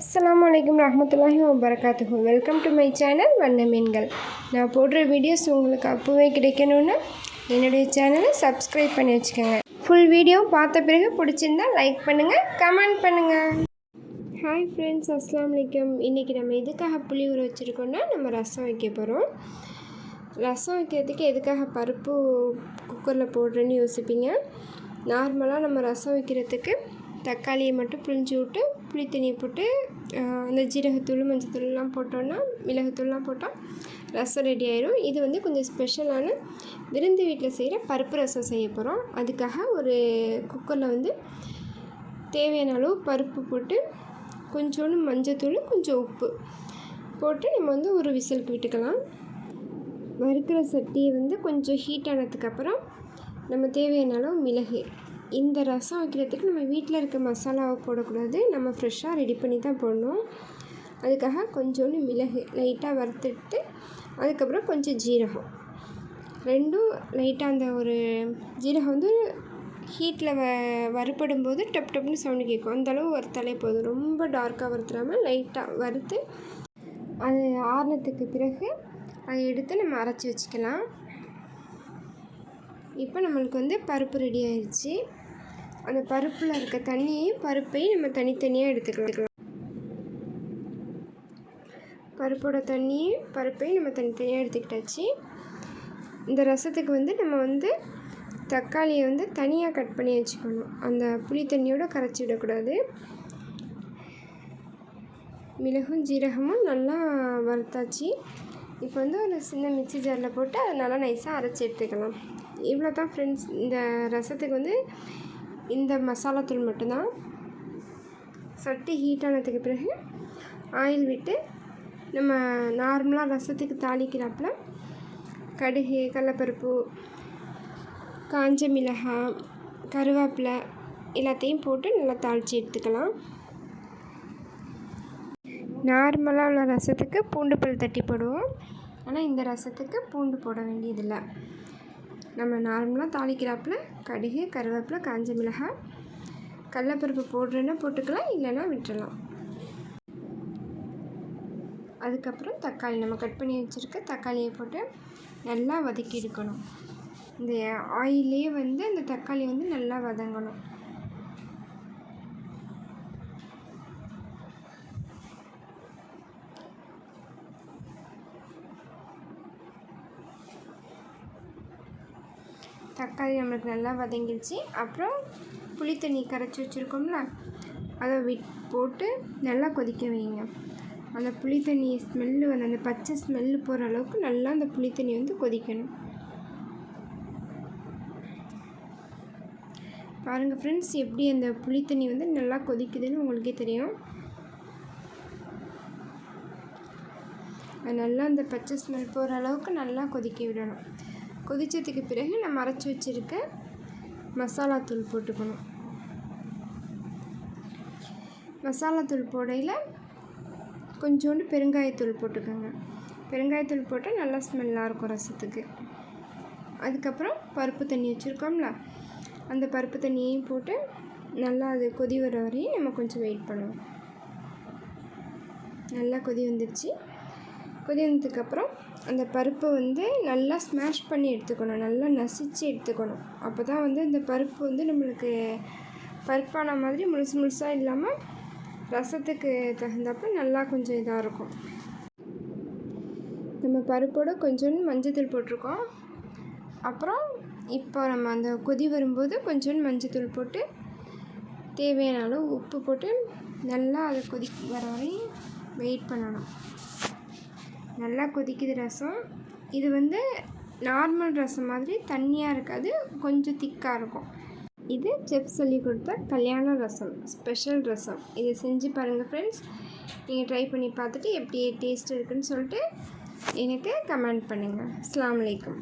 அஸ்ஸலாமுஅலைக்கும் ரஹ்மத்துல்லாஹி வபரகாத்துஹு. Welcome to my channel வண்ண மீன்கள். நான் போடுற வீடியோஸ் உங்களுக்கு அப்போவே கிடைக்கணும்னா என்னுடைய சேனலை சப்ஸ்கிரைப் பண்ணி வச்சுக்கோங்க. ஃபுல் வீடியோ பார்த்த பிறகு பிடிச்சிருந்தா லைக் பண்ணுங்கள், கமெண்ட் பண்ணுங்கள். ஹாய் ஃப்ரெண்ட்ஸ், அஸ்ஸலாமு அலைக்கும். இன்றைக்கி நம்ம எதுக்காக புளி ஊற வச்சுருக்கோன்னா நம்ம ரசம் வைக்க போகிறோம். ரசம் வைக்கிறதுக்கு எதுக்காக பருப்பு குக்கரில் போடுறேன்னு யோசிப்பீங்க. நார்மலாக நம்ம ரசம் வைக்கிறதுக்கு தக்காளியை மட்டும் புளிஞ்சு விட்டு புளி தண்ணியை போட்டு அந்த ஜீரகத்தூள் மஞ்சத்தூள்லாம் போட்டோன்னா மிளகுத்தூள்லாம் போட்டால் ரசம் ரெடி ஆயிடும். இது வந்து கொஞ்சம் ஸ்பெஷலான விருந்து வீட்டில் செய்கிற பருப்பு ரசம் செய்ய போகிறோம். அதுக்காக ஒரு குக்கரில் வந்து தேவையான அளவு பருப்பு போட்டு கொஞ்சோண்டு மஞ்சத்தூள் கொஞ்சம் உப்பு போட்டு நம்ம வந்து ஒரு விசிலுக்கு விட்டுக்கலாம். வறுக்கிற சட்டியை வந்து கொஞ்சம் ஹீட் ஆனதுக்கப்புறம் நம்ம தேவையான அளவு மிளகு. இந்த ரசம் வைக்கிறதுக்கு நம்ம வீட்டில் இருக்க மசாலாவை போடக்கூடாது, நம்ம ஃப்ரெஷ்ஷாக ரெடி பண்ணி தான் போடணும். அதுக்காக கொஞ்சோண்டு மிளகு லைட்டாக வறுத்துட்டு அதுக்கப்புறம் கொஞ்சம் ஜீரகம் ரெண்டும் லைட்டாக அந்த ஒரு ஜீரகம் வந்து ஹீட்டில் வறுப்படும் போது டப் டப்னு சவுண்டு கேட்கும். அந்தளவு வறுத்தாலே போதும். ரொம்ப டார்க்காக வறுத்துடாமல் லைட்டாக வறுத்து அது ஆறுனதுக்கு பிறகு அதை எடுத்து நம்ம அரைச்சி வச்சுக்கலாம். இப்போ நம்மளுக்கு வந்து பருப்பு ரெடி ஆயிடுச்சு. அந்த பருப்பில் இருக்க தண்ணியையும் பருப்பையும் நம்ம தனித்தனியாக எடுத்துக்கலாம். பருப்போட தண்ணியும் பருப்பையும் நம்ம தனித்தனியாக எடுத்துக்கிட்டாச்சு. இந்த ரசத்துக்கு வந்து நம்ம வந்து தக்காளியை வந்து தனியாக கட் பண்ணி வச்சுக்கணும். அந்த புளி தண்ணியோடு கரைச்சி விடக்கூடாது. மிளகும் ஜீரகமும் நல்லா வறுத்தாச்சு. இப்போ வந்து ஒரு சின்ன மிக்ஸி ஜாரில் போட்டு அதை நல்லா நைஸாக அரைச்சி எடுத்துக்கலாம். இவ்வளோ தான் ஃப்ரெண்ட்ஸ். இந்த ரசத்துக்கு வந்து இந்த மசாலாத்தூள் மட்டும்தான். சட்டி ஹீட் ஆனதுக்கு பிறகு ஆயில் விட்டு நம்ம நார்மலாக ரசத்துக்கு தாளிக்கிறாப்புல கடுகு, கடலைப்பருப்பு, காஞ்ச மிளகாய், கருவேப்பிலை எல்லாத்தையும் போட்டு நல்லா தாளித்து எடுத்துக்கலாம். நார்மலாக உள்ள ரசத்துக்கு பூண்டு பல் தட்டி போடுவோம். ஆனால் இந்த ரசத்துக்கு பூண்டு போட வேண்டியதில்லை. நம்ம நார்மலாக தாளிக்கிறாப்புல கடுகு, கருவேப்பிலை, காஞ்ச மிளகாய், கடலைப்பருப்பு போடுறேன்னா போட்டுக்கலாம், இல்லைன்னா விட்டுடலாம். அதுக்கப்புறம் தக்காளி நம்ம கட் பண்ணி வச்சுருக்க தக்காளியை போட்டு நல்லா வதக்கி எடுக்கணும். இந்த ஆயிலே வந்து அந்த தக்காளி வந்து நல்லா வதங்கணும். தக்காளி நம்மளுக்கு நல்லா வதங்கிடுச்சு. அப்புறம் புளி தண்ணி கரைச்சி வச்சுருக்கோம்ல அதை போட்டு நல்லா கொதிக்க வைங்க. அந்த புளி தண்ணி ஸ்மெல்லு வந்து அந்த பச்சை ஸ்மெல்லு போகிற அளவுக்கு நல்லா அந்த புளி தண்ணி வந்து கொதிக்கணும். பாருங்கள் ஃப்ரெண்ட்ஸ், எப்படி அந்த புளி தண்ணி வந்து நல்லா கொதிக்குதுன்னு உங்களுக்கே தெரியும். அது நல்லா அந்த பச்சை ஸ்மெல் போகிற அளவுக்கு நல்லா கொதிக்க விடணும். கொதித்ததுக்கு பிறகு நம்ம அரைச்சி வச்சுருக்க மசாலாத்தூள் போட்டுக்கணும். மசாலாத்தூள் போடையில் கொஞ்சோண்டு பெருங்காயத்தூள் போட்டுக்கோங்க. பெருங்காயத்தூள் போட்டால் நல்லா ஸ்மெல்லாக இருக்கும் ரசத்துக்கு. அதுக்கப்புறம் பருப்பு தண்ணி வச்சுருக்கோம்ல அந்த பருப்பு தண்ணியையும் போட்டு நல்லா அது கொதி வர வரையும் நம்ம கொஞ்சம் வெயிட் பண்ணுவோம். நல்லா கொதி வந்துடுச்சு. கொதி வந்ததுக்கப்புறம் அந்த பருப்பை வந்து நல்லா ஸ்மாஷ் பண்ணி எடுத்துக்கணும், நல்லா நசிச்சு எடுத்துக்கணும். அப்போ தான் வந்து இந்த பருப்பு வந்து நம்மளுக்கு பருப்பான மாதிரி முழுசு முழுசாக இல்லாமல் ரசத்துக்கு தகுந்தப்போ நல்லா கொஞ்சம் இதாக இருக்கும். நம்ம பருப்போட கொஞ்சோண்டு மஞ்சத்தூள் போட்டிருக்கோம். அப்புறம் இப்போ நம்ம அந்த கொதி வரும்போது கொஞ்சோண்டு மஞ்சத்தூள் போட்டு தேவையான அளவு உப்பு போட்டு நல்லா அதை கொதி வர வரையும் வெயிட் பண்ணணும். நல்லா கொதிக்குது ரசம். இது வந்து நார்மல் ரசம் மாதிரி தண்ணியாக இருக்காது, கொஞ்சம் திக்காக இருக்கும். இது செஃப் சொல்லி கொடுத்த கல்யாண ரசம், ஸ்பெஷல் ரசம். இதை செஞ்சு பாருங்கள் ஃப்ரெண்ட்ஸ். நீங்கள் ட்ரை பண்ணி பார்த்துட்டு எப்படி டேஸ்ட் இருக்குதுன்னு சொல்லிட்டு எனக்கு கமெண்ட் பண்ணுங்கள். அஸ்ஸலாமு அலைக்கும்.